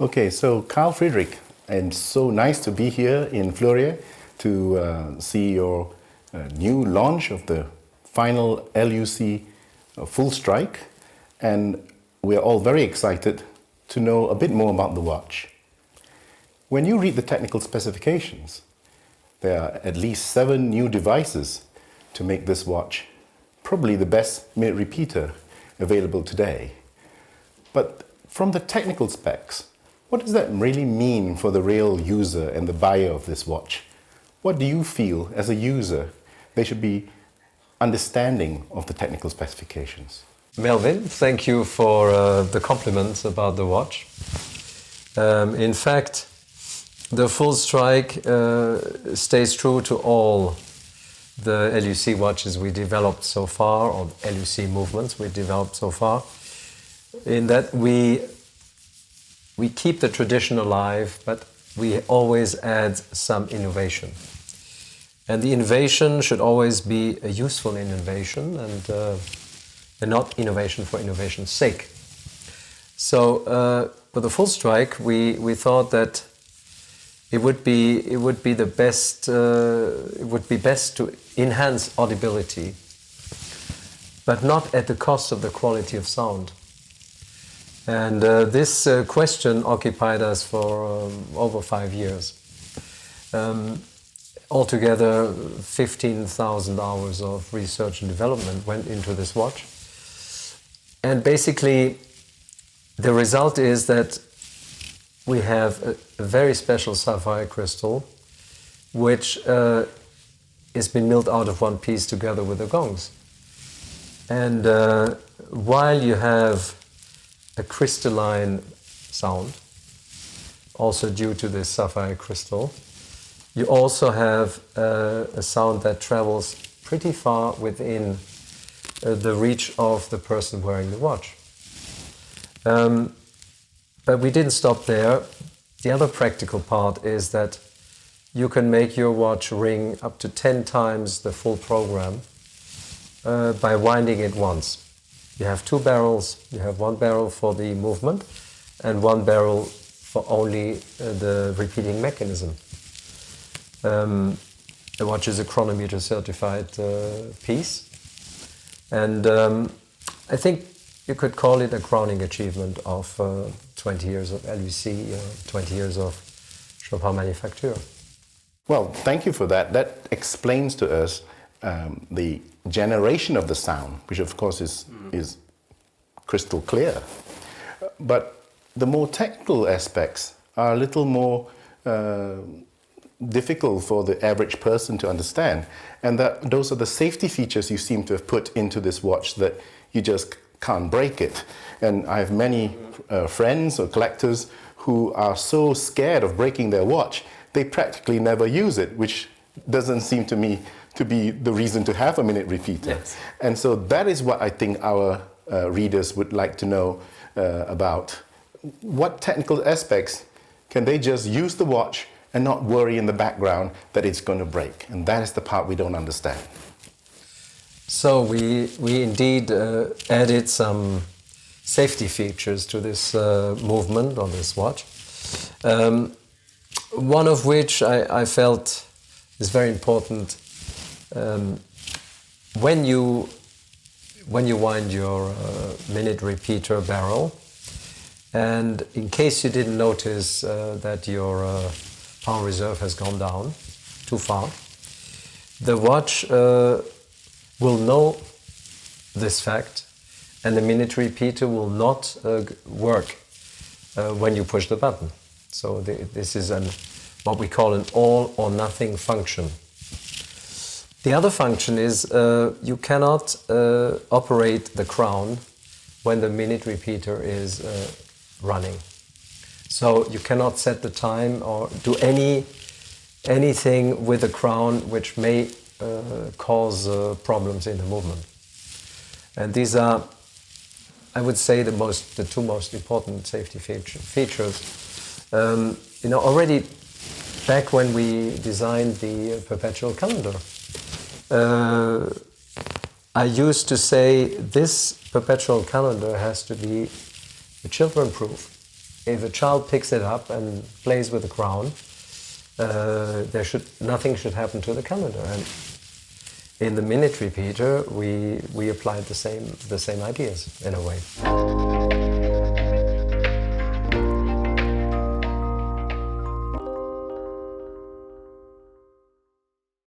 Okay, so Karl-Friedrich, and so nice to be here in Fleury to see your new launch of the final L.U.C Full Strike, and we're all very excited to know a bit more about the watch. When you read the technical specifications, there are at least 7 new devices to make this watch probably the best minute repeater available today. But from the technical specs, what does that really mean for the real user and the buyer of this watch? What do you feel as a user they should be understanding of the technical specifications? Melvin, thank you for the compliments about the watch. In fact, the Full Strike stays true to all the L.U.C watches we developed so far, or L.U.C movements we developed so far, in that we keep the tradition alive, but we always add some innovation. And the innovation should always be a useful innovation and not innovation for innovation's sake. So with the Full Strike, we thought that it would be best to enhance audibility, but not at the cost of the quality of sound. And this question occupied us for over 5 years. Altogether, 15,000 hours of research and development went into this watch. And basically, the result is that we have a very special sapphire crystal, which has been milled out of one piece together with the gongs. And while you have a crystalline sound, also due to this sapphire crystal, you also have a sound that travels pretty far within the reach of the person wearing the watch. But we didn't stop there. The other practical part is that you can make your watch ring up to 10 times the full program by winding it once. You have 2 barrels. You have 1 barrel for the movement and 1 barrel for only the repeating mechanism. The watch is a chronometer certified piece, and I think you could call it a crowning achievement of 20 years of L.U.C, 20 years of Chopard manufacture. Well, thank you for that. That explains to us the generation of the sound, which of course is crystal clear. But the more technical aspects are a little more difficult for the average person to understand. And that those are the safety features you seem to have put into this watch, that you just can't break it. And I have many friends or collectors who are so scared of breaking their watch, they practically never use it, which doesn't seem to me to be the reason to have a minute repeater. Yes. And so that is what I think our readers would like to know about. What technical aspects can they just use the watch and not worry in the background that it's going to break? And that is the part we don't understand. So we indeed added some safety features to this movement on this watch. One of which I felt is very important. When you wind your minute repeater barrel, and in case you didn't notice that your power reserve has gone down too far, the watch will know this fact, and the minute repeater will not work when you push the button. So this is what we call an all or nothing function. The other function is you cannot operate the crown when the minute repeater is running. So you cannot set the time or do anything with the crown which may cause problems in the movement. And these are, I would say, the 2 most important safety features. Already back when we designed the perpetual calendar, I used to say this perpetual calendar has to be children-proof. if a child picks it up and plays with the crown, nothing should happen to the calendar. And in the minute repeater, we applied the same ideas in a way.